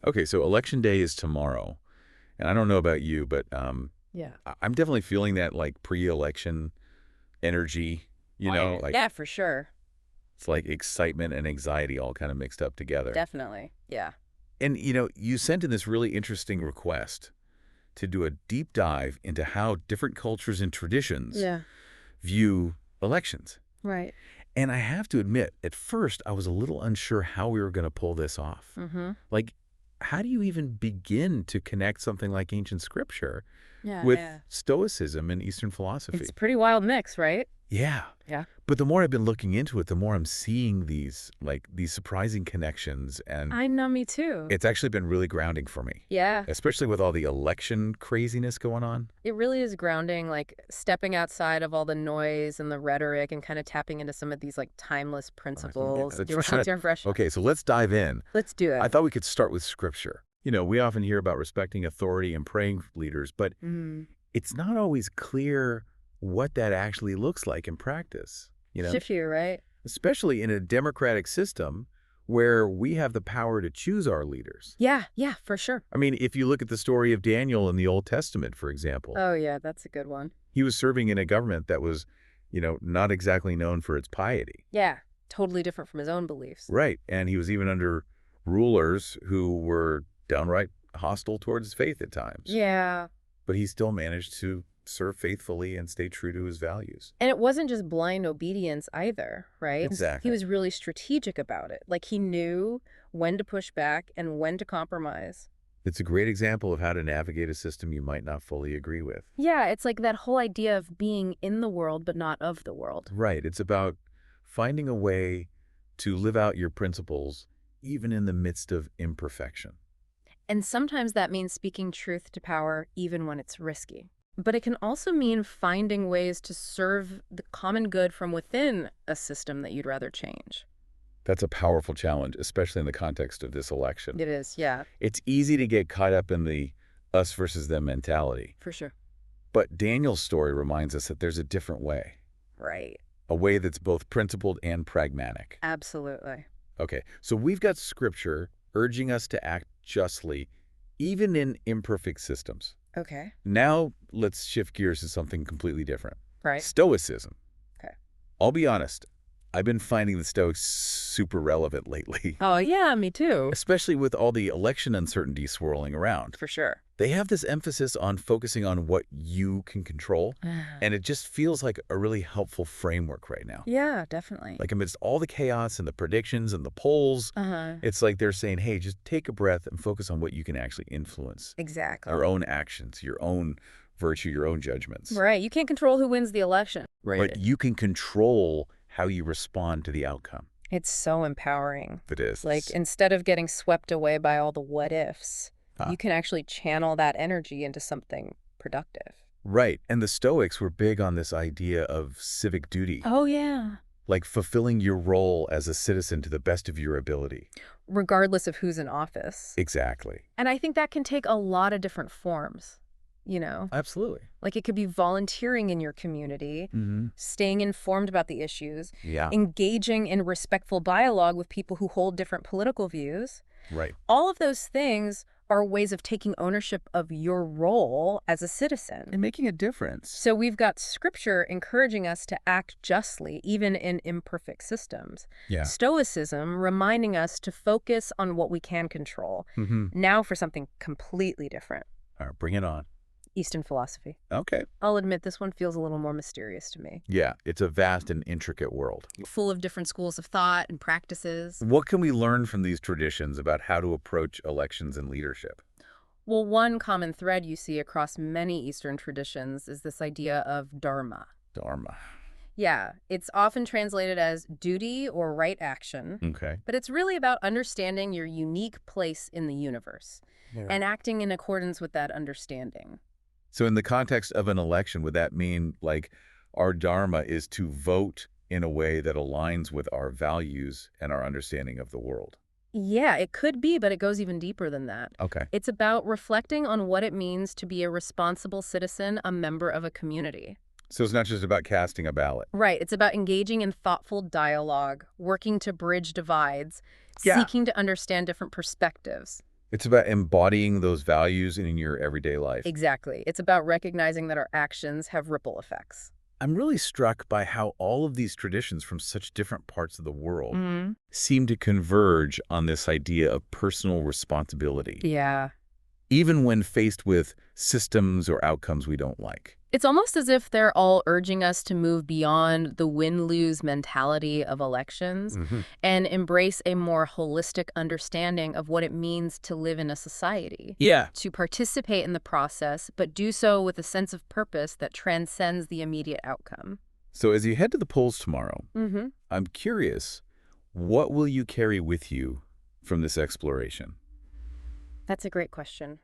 Okay, so election day is tomorrow. And I don't know about you, but Yeah. I'm definitely feeling that like pre-election energy, like Yeah, for sure. it's like excitement and anxiety all kind of mixed up together. Definitely. Yeah. And you sent in this really interesting request to do a deep dive into how different cultures and traditions Yeah. view elections. Right. And I have to admit, at first I was a little unsure how we were going to pull this off. Mm-hmm. Like, how do you even begin to connect something like ancient scripture Yeah, with yeah. Stoicism and Eastern It's philosophy? a pretty wild mix, right? Yeah. Yeah. But the more I've been looking into it, the more I'm seeing these surprising connections, and I know, me too. it's actually been really grounding for me, Yeah. especially with all the election craziness going on. It really is grounding, like stepping outside of all the noise and the rhetoric and kind of tapping into some of these like timeless All right, so yeah, principles. Do you let's try want to. to refresh? Okay, so let's dive in. Let's do I it. thought we could start with scripture. We often hear about respecting authority and praying for leaders, but Mm. it's not always clear what that actually looks like in practice, Shifty, right? especially in a democratic system where we have the power to choose our leaders. Yeah, yeah, for sure. I mean, if you look at the story of Daniel in the Old Testament, for example, Oh, yeah, that's a good one. he was serving in a government that was, not exactly known for its piety. Yeah, totally different from his own beliefs. Right. And he was even under rulers who were downright hostile towards his faith at times. Yeah. But he still managed to serve faithfully and stay true to his values. And it wasn't just blind obedience either, right? He Exactly. was really strategic about it. Like he knew when to push back and when to compromise. It's a great example of how to navigate a system you might not fully agree with. Yeah, it's like that whole idea of being in the world but not of the world. Right. It's about finding a way to live out your principles even in the midst of imperfection. And sometimes that means speaking truth to power even when it's risky. But it can also mean finding ways to serve the common good from within a system that you'd rather change. That's a powerful challenge, especially in the context of this election. It is, yeah, It's easy to get caught up in the us versus them mentality. for sure. But Daniel's story reminds us that there's a different way, Right. a way that's both principled and pragmatic. Absolutely. Okay, so we've got scripture urging us to act justly, even in imperfect systems. Okay. Now let's shift gears to something completely different. Right. Stoicism. Okay. I'll be honest, I've been finding the Stoics super relevant lately, Oh, yeah, me too. especially with all the election uncertainty swirling around. For sure. They have this emphasis on focusing on what you can control, and it just feels like a really helpful framework right now. Yeah, definitely. Like amidst all the chaos and the predictions and the polls, Uh-huh. it's like they're saying, hey, just take a breath and focus on what you can actually influence. Exactly. Your own actions, your own virtue, your own judgments. Right. You can't control who wins the election. But you can control how you respond to the outcome. It's so empowering. It is. Like, instead of getting swept away by all the what ifs, Huh. you can actually channel that energy into something productive. Right. And the Stoics were big on this idea of civic duty, Oh, yeah. like fulfilling your role as a citizen to the best of your ability. Regardless of who's in office. Exactly. And I think that can take a lot of different forms, you know? Absolutely. Like it could be volunteering in your community, Mm-hmm. staying informed about the issues, Yeah. engaging in respectful dialogue with people who hold different political views. Right. All of those things are ways of taking ownership of your role as a citizen. And making a difference. So we've got scripture encouraging us to act justly, even in imperfect systems. Yeah. Stoicism reminding us to focus on what we can control. Mm-hmm. Now for something completely different. All right, bring it on. Eastern philosophy. Okay. I'll admit this one feels a little more mysterious to me. Yeah, it's a vast and intricate world. Full of different schools of thought and practices. What can we learn from these traditions about how to approach elections and leadership? Well, one common thread you see across many Eastern traditions is this idea of dharma. Dharma. Yeah, it's often translated as duty or right action, Okay. but it's really about understanding your unique place in the universe and acting in accordance with that understanding. So in the context of an election, would that mean like our dharma is to vote in a way that aligns with our values and our understanding of the world? Yeah, it could be, but it goes even deeper than that. Okay. It's about reflecting on what it means to be a responsible citizen, a member of a community. So it's not just about casting a ballot. Right. It's about engaging in thoughtful dialogue, working to bridge divides, Yeah. seeking to understand different perspectives. It's about embodying those values in your everyday life. Exactly. It's about recognizing that our actions have ripple effects. I'm really struck by how all of these traditions from such different parts of the world Mm. seem to converge on this idea of personal responsibility, Yeah. even when faced with systems or outcomes we don't like. It's almost as if they're all urging us to move beyond the win-lose mentality of elections Hmm. and embrace a more holistic understanding of what it means to live in a society, Yeah. to participate in the process, but do so with a sense of purpose that transcends the immediate outcome. So as you head to the polls tomorrow, Mm-hmm. I'm curious, what will you carry with you from this exploration? That's a great question.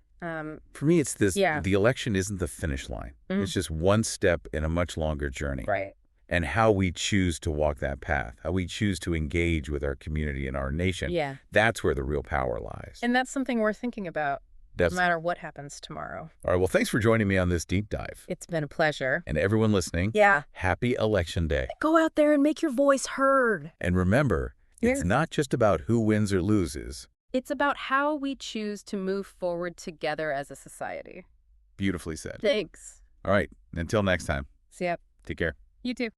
For me, it's this, Yeah. the election isn't the finish line. Mm. It's just one step in a much longer journey. Right. And how we choose to walk that path, how we choose to engage with our community and our nation, Yeah. that's where the real power lies. And that's something we're thinking about no That's matter what happens tomorrow. all right. Well, thanks for joining me on this deep dive. It's been a pleasure. And everyone listening, Yeah. happy Election Day. Go out there and make your voice heard. And remember, it's Yeah. not just about who wins or loses. It's about how we choose to move forward together as a society. Beautifully said. Thanks. All right. Until next time, See ya. take care. You too.